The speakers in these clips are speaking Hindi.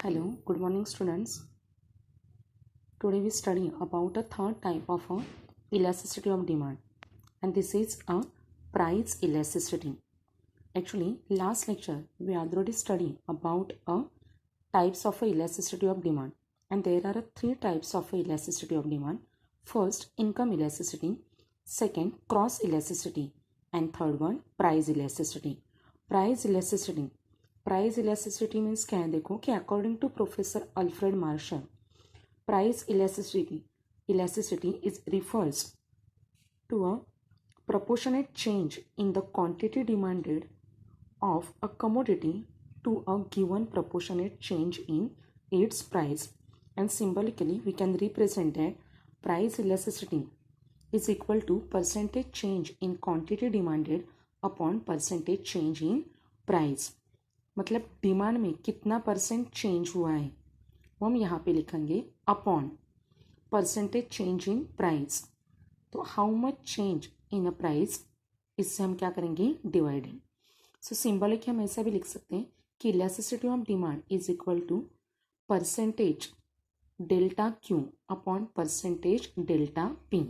Hello, good morning students. Today we study about a third type of elasticity of demand, and this is a price elasticity. Actually, last lecture we already studied about types of elasticity of demand, and there are three types of elasticity of demand. First, income elasticity, second, cross elasticity, and third one, price elasticity. Price elasticity means क्या है, देखो कि according to professor Alfred Marshall, price elasticity is refers to a proportionate change in the quantity demanded of a commodity to a given proportionate change in its price, and symbolically we can represent that price elasticity is equal to percentage change in quantity demanded upon percentage change in price. मतलब डिमांड में कितना परसेंट चेंज हुआ है वो हम यहाँ पे लिखेंगे upon percentage change in price. तो how much change in a price, इससे हम क्या करेंगे, डिवाइडिंग. सो सिंबलिक हम ऐसा भी लिख सकते हैं कि elasticity of demand is equal to percentage delta Q upon percentage delta P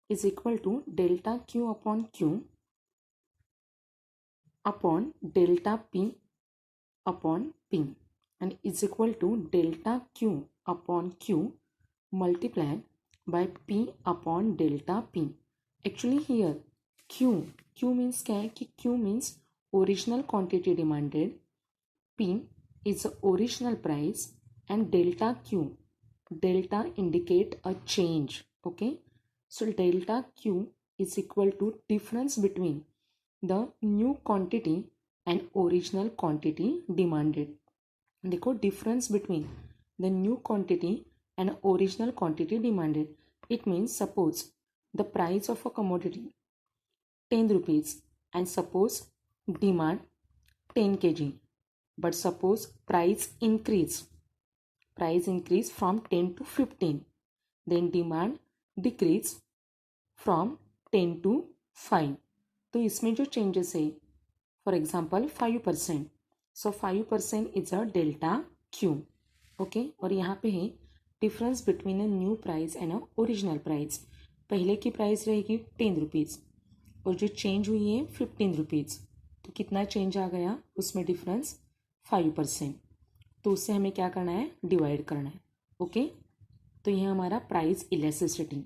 is equal to delta Q upon Q upon delta P upon P, and is equal to delta Q upon Q multiplied by P upon delta P. Actually here Q means क्या है कि Q means original quantity demanded, P is the original price, and delta indicate a change. Okay, so delta Q is equal to difference between the new quantity and original quantity demanded. देखो difference between the new quantity and original quantity demanded. It means suppose the price of a commodity 10 rupees and suppose demand 10 kg, but suppose price increase from 10 to 15, then demand decrease from 10 to 5. तो इसमें जो changes है, for example 5%, so 5% is a delta Q. okay, और यहाँ पे है difference between a new price and a original price. पहले की प्राइस रहेगी 10 रुपीज़ और जो चेंज हुई है 15 रुपीज़, तो कितना चेंज आ गया उसमें डिफरेंस 5%. तो उससे हमें क्या करना है, डिवाइड करना है. ओके, तो यह हमारा price elasticity.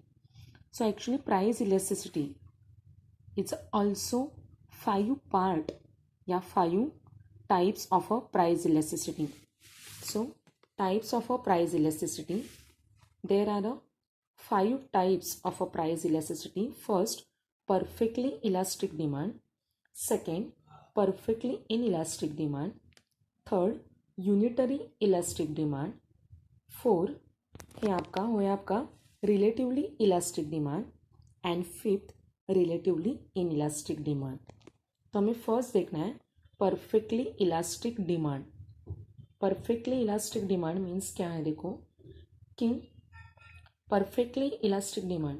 So actually price elasticity it's also 5 part या 5 types of a price elasticity. So types of a price elasticity, there are 5 types of a price elasticity. First, perfectly elastic demand. Second, perfectly inelastic demand. Third, unitary elastic demand. Fourth है आपका relatively elastic demand. And fifth, relatively inelastic demand. तो हमें फर्स्ट देखना है perfectly elastic demand. Perfectly elastic demand means क्या है, देखो कि perfectly elastic demand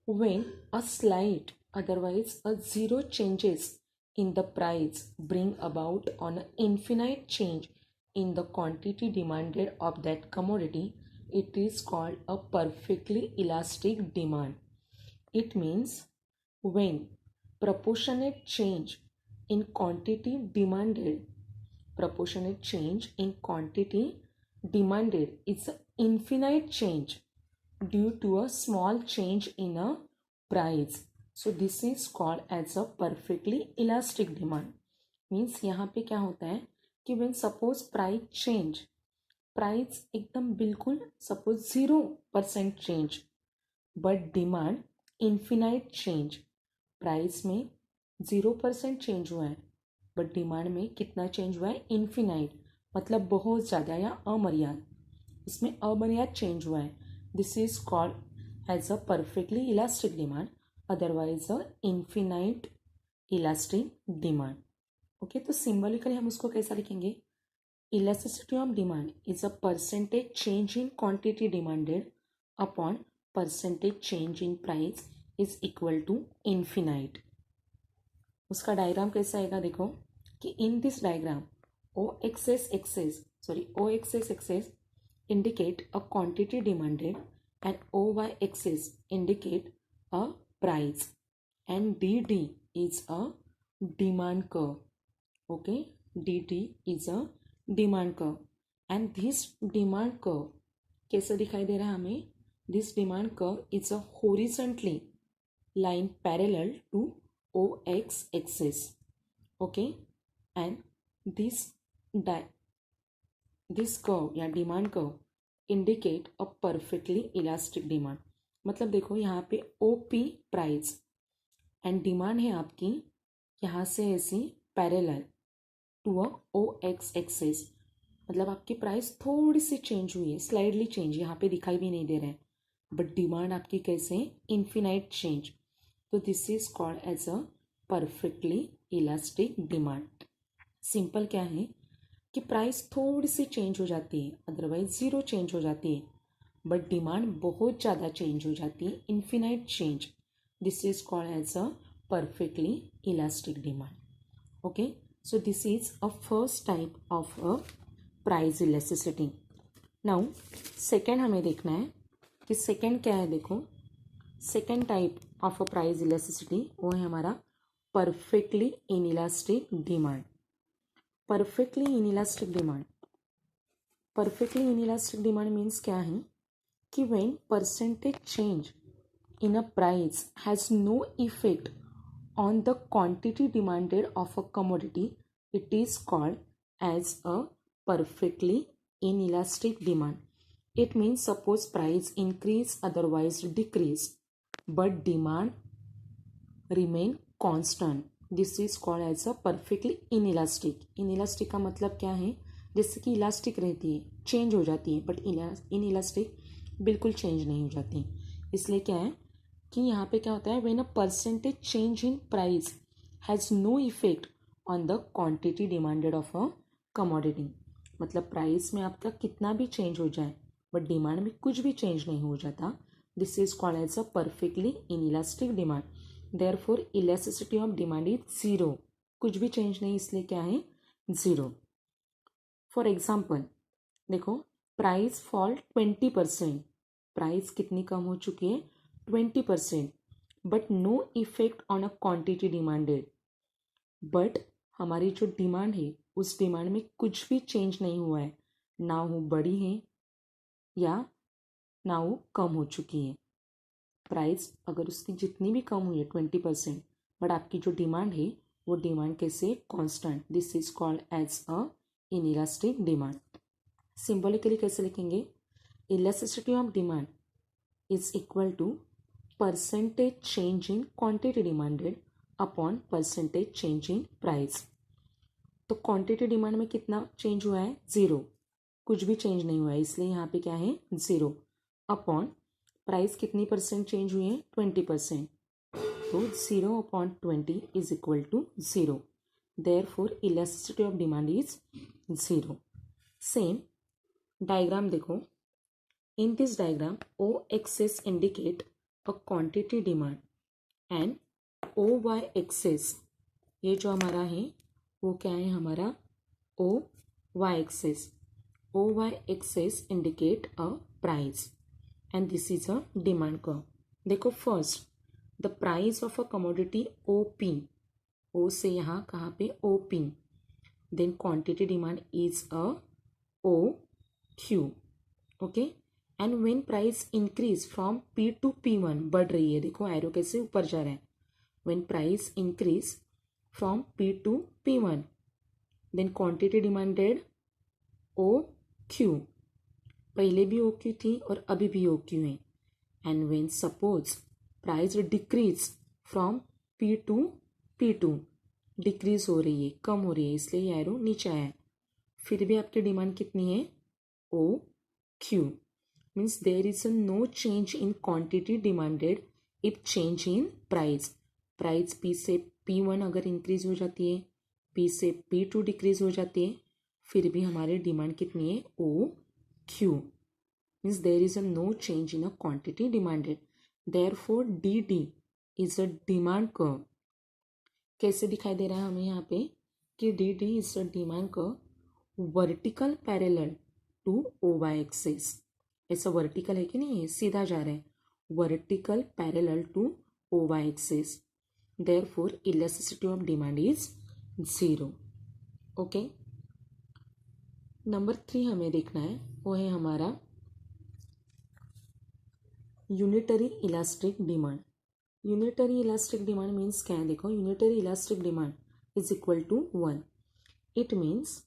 when a slight otherwise a zero changes in the price bring about on an infinite change in the quantity demanded of that commodity, it is called a perfectly elastic demand. It means when proportionate change in quantity demanded is an infinite change due to a small change in a price. So this is called as a perfectly elastic demand. Means यहाँ पे क्या होता है कि when suppose प्राइस एकदम बिल्कुल suppose 0% change, but demand infinite change. Price में 0% चेंज हुआ है, बट डिमांड में कितना चेंज हुआ है, इन्फिनाइट, मतलब बहुत ज़्यादा या अमर्याद. इसमें अमर्याद चेंज हुआ है. This is called as a perfectly elastic demand, otherwise a infinite elastic demand. Okay, तो सिंबलिकली हम उसको कैसा लिखेंगे, elasticity of demand is a percentage change in quantity demanded upon percentage change in price is equal to infinite. उसका डायग्राम कैसा आएगा, देखो कि in this diagram O axis sorry, OXS indicate a quantity demanded and OY-axis indicate a price, and DD is a demand curve. Okay, DD is a demand curve, and this demand curve कैसा दिखाई दे रहा है हमें? This demand curve is a horizontally line parallel to OX axis. Okay, and this curve या demand curve indicate a perfectly elastic demand. मतलब देखो यहाँ पे OP प्राइस एंड डिमांड है आपकी यहाँ से ऐसी parallel to a OX axis. मतलब आपकी प्राइस थोड़ी सी चेंज हुई है, स्लाइडली चेंज, यहाँ पे दिखाई भी नहीं दे रहा है, बट डिमांड आपकी कैसे इन्फिनाइट चेंज. तो this is called as a perfectly elastic demand. Simple क्या है कि प्राइस थोड़ी सी चेंज हो जाती है, अदरवाइज ज़ीरो चेंज हो जाती है, बट डिमांड बहुत ज़्यादा चेंज हो जाती है, infinite change. This is called as a perfectly elastic demand. Okay, so this is a first type of a price elasticity. Now second हमें देखना है कि सेकेंड क्या है. देखो, second type of a price elasticity वो है हमारा perfectly inelastic demand. Perfectly inelastic demand. Perfectly inelastic demand means क्या है कि when percentage change in a price has no effect on the quantity demanded of a commodity, it is called as a perfectly inelastic demand. It means suppose price increase otherwise decrease but demand remain constant. This is called as a perfectly inelastic. inelastic का मतलब क्या है? जैसे कि इलास्टिक रहती है, चेंज हो जाती है, बट इनइलास्टिक बिल्कुल चेंज नहीं हो जाती. इसलिए क्या है कि यहाँ पे क्या होता है, when a percentage change in price has no effect on the quantity demanded of a commodity. मतलब प्राइस में आपका कितना भी चेंज हो जाए बट डिमांड में कुछ भी चेंज नहीं हो जाता. This is called as a perfectly inelastic demand. Therefore elasticity of demand is zero. कुछ भी चेंज नहीं, इसलिए क्या है, जीरो. फॉर एग्जाम्पल देखो, प्राइस फॉल 20%. प्राइस कितनी कम हो चुकी है, 20%, but no effect on a quantity demanded. But हमारी जो डिमांड है उस डिमांड में कुछ भी चेंज नहीं हुआ है, ना वो बढ़ी है या ना वो कम हो चुकी है. प्राइस अगर उसकी जितनी भी कम हुई है 20%, बट आपकी जो डिमांड है वो डिमांड कैसे, constant. This is called as a inelastic demand. Symbolically कैसे लिखेंगे, elasticity of demand is equal to percentage change in quantity demanded upon percentage change in price. तो क्वांटिटी डिमांड में कितना चेंज हुआ है, जीरो. कुछ भी चेंज नहीं हुआ है, इसलिए यहाँ पे क्या है, जीरो. अपॉन प्राइस कितनी परसेंट चेंज हुई है, 20%. तो 0 upon 20 is equal to 0. Therefore elasticity of demand is 0. Same diagram देखो. In this diagram, O-axis indicate a quantity demand and O-y-axis, ये जो हमारा है वो क्या है, हमारा O-y-axis. O-y-axis indicate a price and this is a demand curve. देखो first, the price of a commodity OP, O से यहाँ कहाँ पे, OP, then quantity demand is a OQ. okay, and when price increase from P to P1, बढ़ रही है, देखो एरो कैसे ऊपर जा रहा है. When price increase from P to P1, then quantity demanded OQ. पहले भी OQ थी और अभी भी OQ है. And when suppose price decrease from P to P2, decrease हो रही है, कम हो रही है, इसलिए ये एरो नीचे आया है. फिर भी आपकी डिमांड कितनी है, OQ. means there is a no change in quantity demanded if change in price. Price P से P1 अगर इंक्रीज हो जाती है, P से P2 डिक्रीज हो जाती है, फिर भी हमारी डिमांड कितनी है, OQ. means there is a no change in a quantity demanded. therefore DD is a demand curve. कैसे दिखाई दे रहा है हमें यहाँ पे कि DD is a demand curve vertical parallel to O Y axis. ऐसा वर्टिकल है कि नहीं, सीधा जा रहा है, vertical parallel to O Y axis, therefore elasticity of demand is 0। Okay, number 3 हमें देखना है, वो है हमारा unitary elastic demand. Unitary elastic demand means क्या है, देखो, unitary elastic demand is equal to 1। It means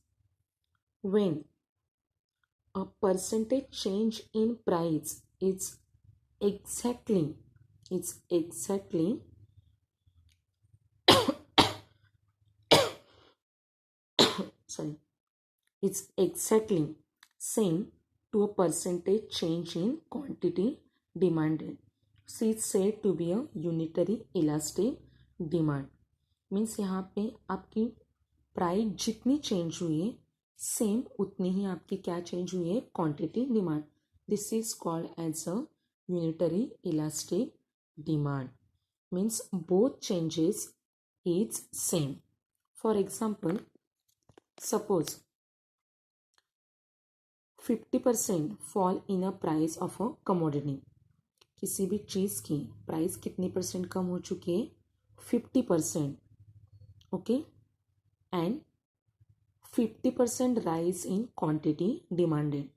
when a percentage change in price is exactly sorry, it's exactly same to a percentage change in quantity demanded. So it's said to be a unitary elastic demand. Means यहाँ पे आपकी प्राइस जितनी चेंज हुई है सेम उतनी ही आपकी क्या चेंज हुई है, quantity demand. This is called as a unitary elastic demand. Means both changes is same. For example, suppose 50% fall in a price of a commodity. किसी भी चीज़ की प्राइस कितनी परसेंट कम हो चुकी है, 50%। Okay, and 50% rise in quantity demanded.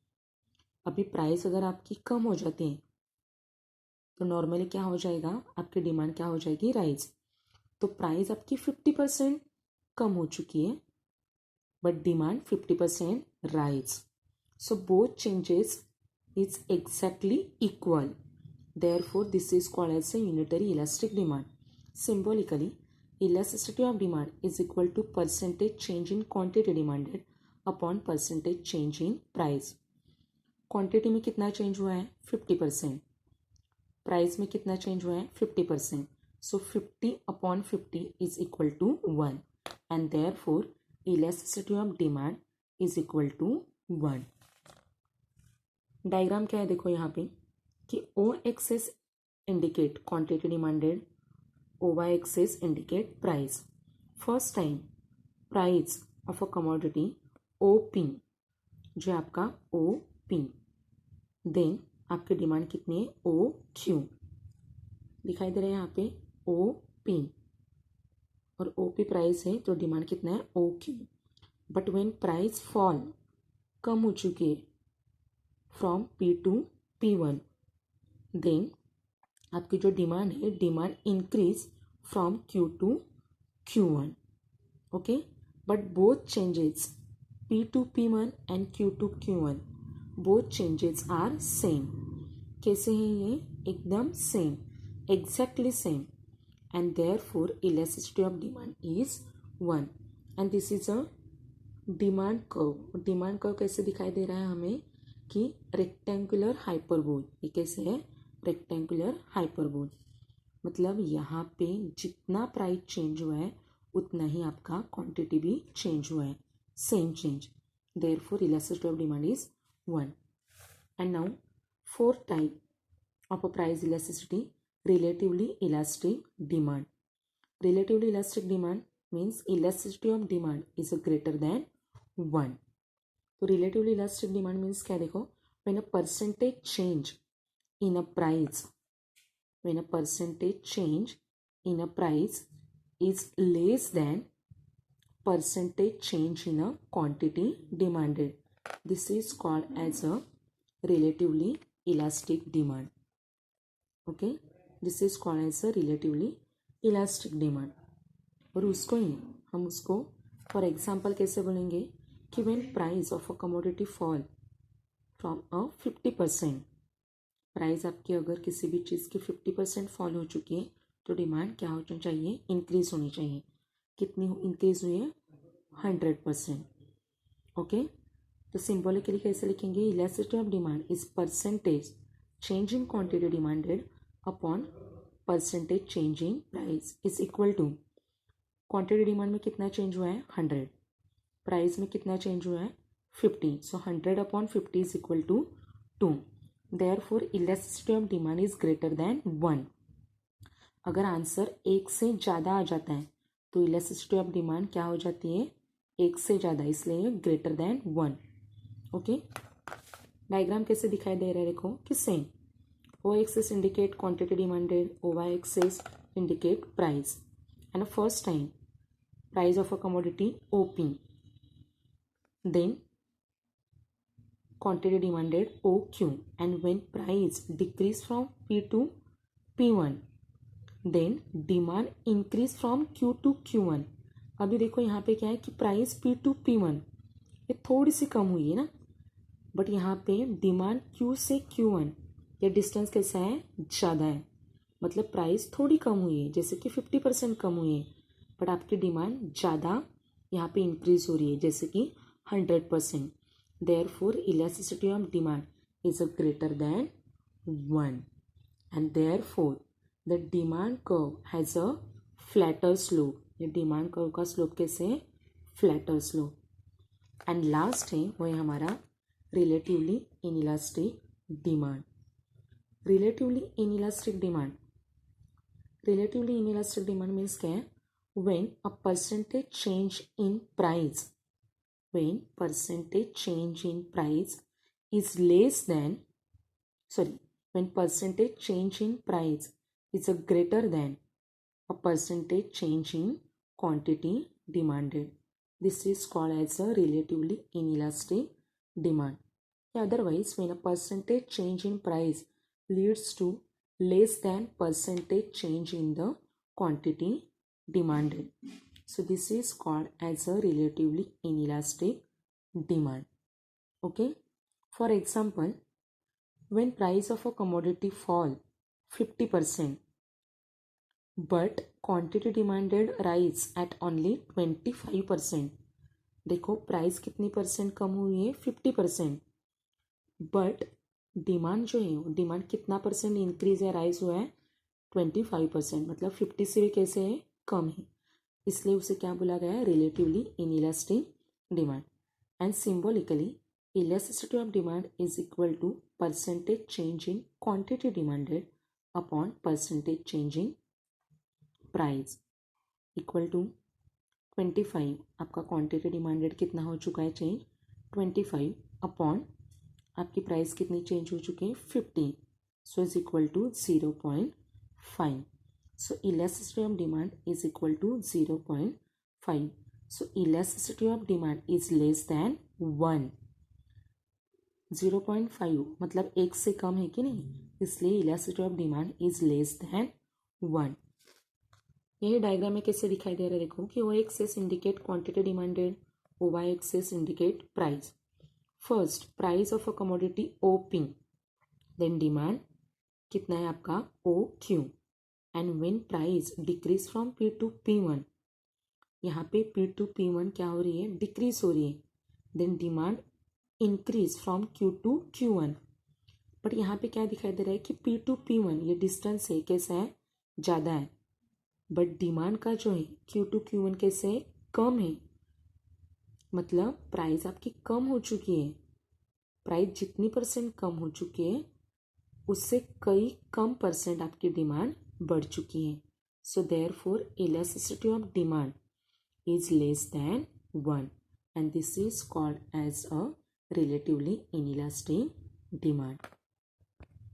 अभी प्राइस अगर आपकी कम हो जाती है तो नॉर्मली क्या हो जाएगा, आपकी डिमांड क्या हो जाएगी, राइज। तो प्राइस आपकी 50% कम हो चुकी है but demand 50% rise. So both changes is exactly equal, therefore this is called as a unitary elastic demand. Symbolically, elasticity of demand is equal to percentage change in quantity demanded upon percentage change in price. Quantity में कितना चेंज हुआ है, 50%। प्राइस में कितना चेंज हुआ है, 50%। So 50/50 is equal to 1 and therefore elasticity of demand is equal to 1। Diagram क्या है, देखो यहाँ पे कि O axis indicate quantity demanded, y-axis indicate price. First time price of a commodity OP, जो है आपका OP, देन आपकी डिमांड कितनी है, OQ। दिखाई दे रहा है यहाँ पे OP और OP प्राइस है तो डिमांड कितना है, OQ। But when price fall, कम हो चुकी है from P to P1, then आपकी जो डिमांड है, demand increase from Q to Q1। Okay, but both changes P to P1 and Q to Q1, both changes are same. कैसे हैं ये, एकदम same, exactly same, and therefore elasticity of demand is 1 and this is a demand curve. Demand curve कैसे दिखाई दे रहा है हमें कि रेक्टेंगुलर हाइपरबोल। ये कैसे है, रेक्टेंगुलर हाइपरबोल, मतलब यहाँ पे जितना प्राइस चेंज हुआ है उतना ही आपका क्वांटिटी भी चेंज हुआ है, same change, therefore elasticity of demand is 1। And now fourth type of a price elasticity, relatively elastic demand. Relatively elastic demand means elasticity of demand is greater than 1। तो रिलेटिवली इलास्टिक डिमांड मीन्स क्या, देखो, when a percentage change in a price, when a percentage change in a price is less than percentage change in a quantity demanded, this is called as a relatively elastic demand. Okay, this is called as a relatively elastic demand। और उसको ही हम उसको फॉर एग्जाम्पल कैसे बोलेंगे कि when price of a commodity fall from a 50%, price आपकी अगर किसी भी चीज़ की 50% फॉल हो चुकी है तो डिमांड क्या होना चाहिए, इंक्रीज होनी चाहिए। कितनी इंक्रीज हुई है, 100%। ओके, तो सिंबॉलिकली कैसे लिखेंगे, elasticity of demand is percentage change in quantity demanded upon percentage change in price is equal to, quantity demand में कितना चेंज हुआ है, 100, प्राइस में कितना चेंज हुआ है, 50, so 100/50 is equal to 2। Therefore elasticity of demand is greater than 1। अगर आंसर 1 से ज़्यादा आ जाता है तो इलास्टिसिटी ऑफ डिमांड क्या हो जाती है, एक से ज़्यादा, इसलिए ग्रेटर देन 1. ओके, डायग्राम कैसे दिखाई दे रहा है देखो कि same. O axis indicate quantity demanded, O Y axis indicate price, and the first time price of a commodity OP, then quantity demanded OQ, and when price decrease from P to P1 then demand increase from Q to Q1. अभी देखो यहाँ पे क्या है कि प्राइस P to P1 ये थोड़ी सी कम हुई है ना, बट यहाँ पे डिमांड Q से Q1 ये डिस्टेंस कैसा है, ज़्यादा है. मतलब प्राइस थोड़ी कम हुई है, जैसे कि 50% कम हुई है, बट आपकी डिमांड ज़्यादा यहाँ पे इंक्रीज हो रही है, जैसे कि 100%. Therefore elasticity of demand is a greater then 1, and therefore the demand curve has a flatter slope. ये डिमांड कर्व का स्लोप कैसे है, फ्लैटर स्लोप. एंड लास्ट है वो है हमारा relatively inelastic demand. Relatively inelastic demand, relatively inelastic demand means क्या है, when a percentage change in price, when percentage change in price is less than, sorry, when percentage change in price is a greater than a percentage change in quantity demanded. This is called as a relatively inelastic demand. Otherwise, when a percentage change in price leads to less than percentage change in the quantity demanded, so this is called as a relatively inelastic demand. Okay, for example, when price of a commodity fall 50% but quantity demanded rise at only 25%. देखो प्राइस कितनी परसेंट कम हुई है, 50%, बट डिमांड जो है वो डिमांड कितना परसेंट इंक्रीज है, राइज हुआ है 25%, मतलब 50 से भी कैसे है, कम है, इसलिए उसे क्या बोला गया है, relatively inelastic demand. And symbolically elasticity of demand is equal to percentage change in quantity demanded upon percentage change in price equal to 25. आपका क्वांटिटी डिमांडेड कितना हो चुका है चेंज, 25 अपॉन आपकी प्राइस कितनी चेंज हो चुकी है, 50, so is equal to 0.5. So elasticity of demand is equal to 0.5. So elasticity of demand is less than 1. 0.5 मतलब एक से कम है कि नहीं, इसलिए elasticity of demand is less than 1. यही डायग्राम में कैसे दिखाई दे रहा है देखो कि O axis indicate quantity demanded, O Y axis indicate price. First price of a commodity OP, then demand कितना है आपका OQ, and when price decrease from P to P1, यहाँ पे P टू P1 क्या हो रही है, डिक्रीज हो रही है, then demand increase from Q to Q1. But यहाँ पे क्या दिखाई दे रहा है कि P टू P1 ये डिस्टेंस है कैसा है, ज़्यादा है, बट डिमांड का जो है Q टू Q1 कैसे है, कम है, मतलब प्राइस आपकी कम हो चुकी है. प्राइस जितनी परसेंट कम हो चुकी है उससे कई कम परसेंट आपकी डिमांड बढ़ चुकी है. So therefore elasticity of demand is less than 1, and this is called as a relatively inelastic demand.